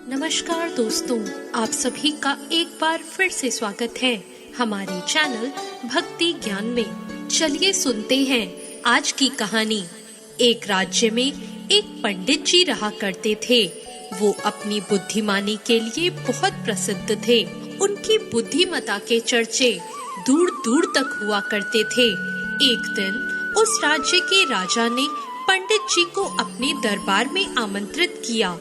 नमस्कार दोस्तों, आप सभी का एक बार फिर से स्वागत है हमारे चैनल भक्ति ज्ञान में। चलिए सुनते हैं आज की कहानी। एक राज्य में एक पंडित जी रहा करते थे। वो अपनी बुद्धिमानी के लिए बहुत प्रसिद्ध थे। उनकी बुद्धिमता के चर्चे दूर दूर तक हुआ करते थे। एक दिन उस राज्य के राजा ने पंडित जी को अपने दरबार में आमंत्रित किया।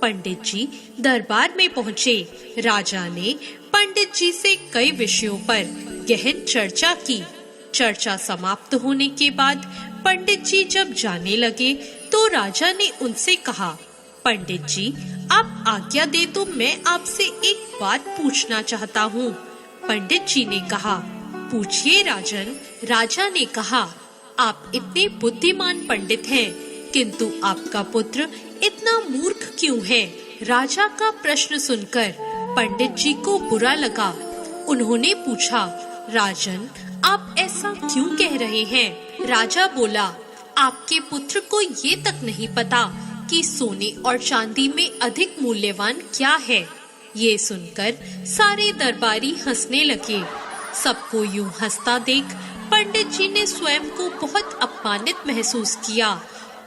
पंडित जी दरबार में पहुँचे। राजा ने पंडित जी से कई विषयों पर गहन चर्चा की। चर्चा समाप्त होने के बाद पंडित जी जब जाने लगे तो राजा ने उनसे कहा, पंडित जी, आप आज्ञा दे तो मैं आपसे एक बात पूछना चाहता हूँ। पंडित जी ने कहा, पूछिए राजन। राजा ने कहा, आप इतने बुद्धिमान पंडित हैं, किंतु आपका पुत्र इतना मूर्ख क्यों है? राजा का प्रश्न सुनकर पंडित जी को बुरा लगा। उन्होंने पूछा, राजन, आप ऐसा क्यों कह रहे हैं? राजा बोला, आपके पुत्र को ये तक नहीं पता कि सोने और चांदी में अधिक मूल्यवान क्या है। ये सुनकर सारे दरबारी हंसने लगे। सबको यूं हंसता देख पंडित जी ने स्वयं को बहुत अपमानित महसूस किया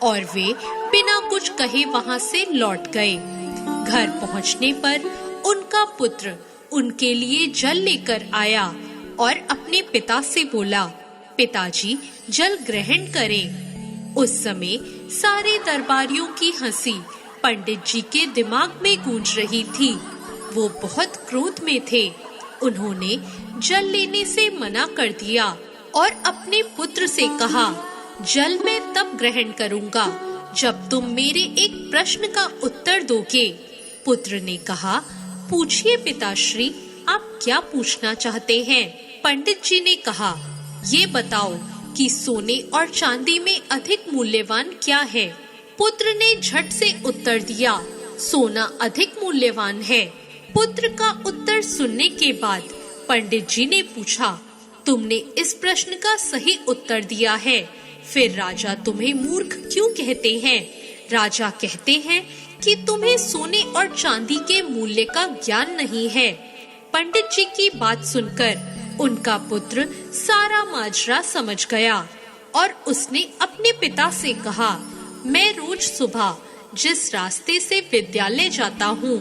और वे बिना कुछ कहे वहां से लौट गए। घर पहुंचने पर उनका पुत्र उनके लिए जल लेकर आया और अपने पिता से बोला, पिताजी, जल ग्रहण करें। उस समय सारे दरबारियों की हंसी पंडित जी के दिमाग में गूंज रही थी। वो बहुत क्रोध में थे। उन्होंने जल लेने से मना कर दिया और अपने पुत्र से कहा, जल मैं तब ग्रहण करूंगा जब तुम मेरे एक प्रश्न का उत्तर दोगे। पुत्र ने कहा, पूछिए पिताश्री, आप क्या पूछना चाहते हैं? पंडित जी ने कहा, ये बताओ कि सोने और चांदी में अधिक मूल्यवान क्या है? पुत्र ने झट से उत्तर दिया, सोना अधिक मूल्यवान है। पुत्र का उत्तर सुनने के बाद पंडित जी ने पूछा, तुमने इस प्रश्न का सही उत्तर दिया है, फिर राजा तुम्हें मूर्ख क्यों कहते हैं? राजा कहते हैं कि तुम्हें सोने और चांदी के मूल्य का ज्ञान नहीं है। पंडित जी की बात सुनकर उनका पुत्र सारा माजरा समझ गया और उसने अपने पिता से कहा, मैं रोज सुबह जिस रास्ते से विद्यालय जाता हूँ,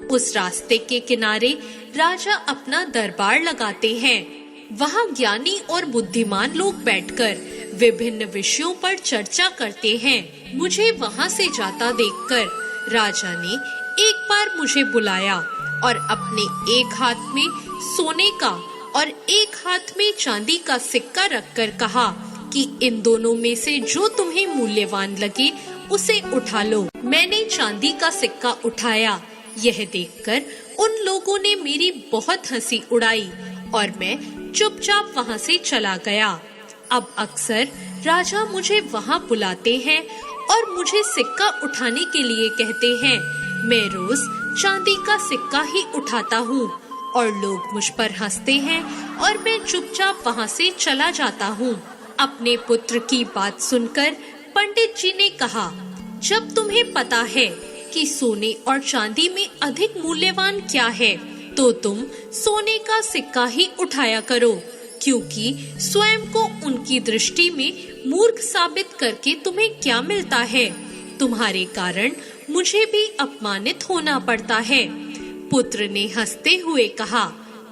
उस रास्ते के किनारे राजा अपना दरबार लगाते हैं। वहाँ ज्ञानी और बुद्धिमान लोग बैठकर विभिन्न विषयों पर चर्चा करते हैं। मुझे वहाँ से जाता देखकर राजा ने एक बार मुझे बुलाया और अपने एक हाथ में सोने का और एक हाथ में चांदी का सिक्का रखकर कहा कि इन दोनों में से जो तुम्हें मूल्यवान लगे उसे उठा लो। मैंने चांदी का सिक्का उठाया। यह देखकर उन लोगों ने मेरी बहुत हंसी उड़ाई और मैं चुपचाप वहाँ से चला गया। अब अक्सर राजा मुझे वहाँ बुलाते हैं और मुझे सिक्का उठाने के लिए कहते हैं। मैं रोज चांदी का सिक्का ही उठाता हूँ और लोग मुझ पर हंसते हैं और मैं चुपचाप वहाँ से चला जाता हूँ। अपने पुत्र की बात सुनकर पंडित जी ने कहा, जब तुम्हें पता है कि सोने और चांदी में अधिक मूल्यवान क्या है, तो तुम सोने का सिक्का ही उठाया करो, क्योंकि स्वयं को उनकी दृष्टि में मूर्ख साबित करके तुम्हें क्या मिलता है? तुम्हारे कारण मुझे भी अपमानित होना पड़ता है। पुत्र ने हंसते हुए कहा,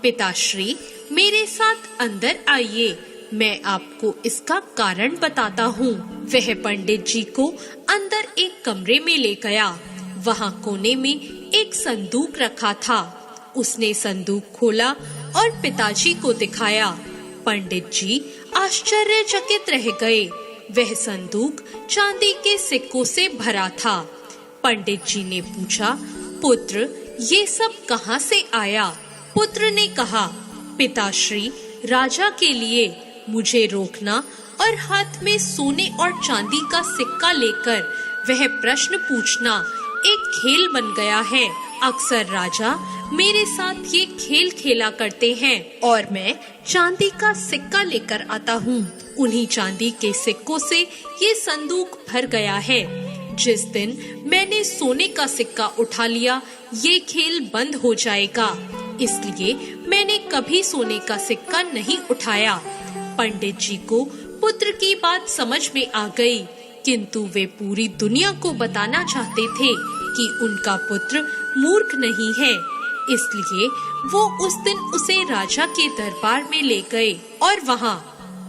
पिताश्री, मेरे साथ अंदर आइए, मैं आपको इसका कारण बताता हूँ। वह पंडित जी को अंदर एक कमरे में ले गया। वहाँ कोने में एक संदूक रखा था। उसने संदूक खोला और पिताजी को दिखाया। पंडित जी आश्चर्यचकित रह गए। वह संदूक चांदी के सिक्कों से भरा था। पंडित जी ने पूछा, पुत्र, ये सब कहाँ से आया? पुत्र ने कहा, पिताश्री, राजा के लिए मुझे रोकना और हाथ में सोने और चांदी का सिक्का लेकर वह प्रश्न पूछना एक खेल बन गया है। अक्सर राजा मेरे साथ ये खेल खेला करते हैं और मैं चांदी का सिक्का लेकर आता हूँ। उन्हीं चांदी के सिक्कों से ये संदूक भर गया है। जिस दिन मैंने सोने का सिक्का उठा लिया, ये खेल बंद हो जाएगा। इसलिए मैंने कभी सोने का सिक्का नहीं उठाया। पंडित जी को पुत्र की बात समझ में आ गई, किंतु वे पूरी दुनिया को बताना चाहते थे कि उनका पुत्र मूर्ख नहीं है। इसलिए वो उस दिन उसे राजा के दरबार में ले गए और वहाँ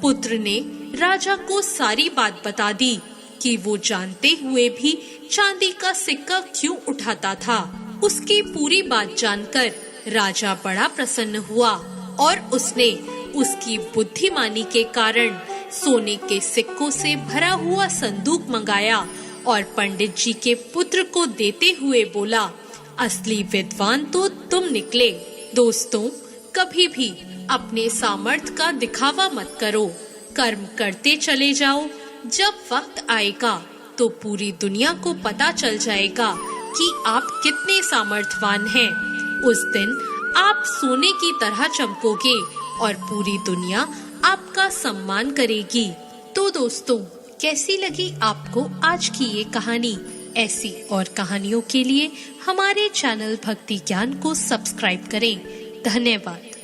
पुत्र ने राजा को सारी बात बता दी कि वो जानते हुए भी चांदी का सिक्का क्यों उठाता था। उसकी पूरी बात जानकर राजा बड़ा प्रसन्न हुआ और उसने उसकी बुद्धिमानी के कारण सोने के सिक्कों से भरा हुआ संदूक मंगाया और पंडित जी के पुत्र को देते हुए बोला, असली विद्वान तो तुम निकले। दोस्तों, कभी भी अपने सामर्थ्य का दिखावा मत करो, कर्म करते चले जाओ। जब वक्त आएगा तो पूरी दुनिया को पता चल जाएगा कि आप कितने सामर्थ्यवान हैं। उस दिन आप सोने की तरह चमकोगे और पूरी दुनिया आपका सम्मान करेगी। तो दोस्तों, कैसी लगी आपको आज की ये कहानी? ऐसी और कहानियों के लिए हमारे चैनल भक्ति ज्ञान को सब्सक्राइब करें। धन्यवाद।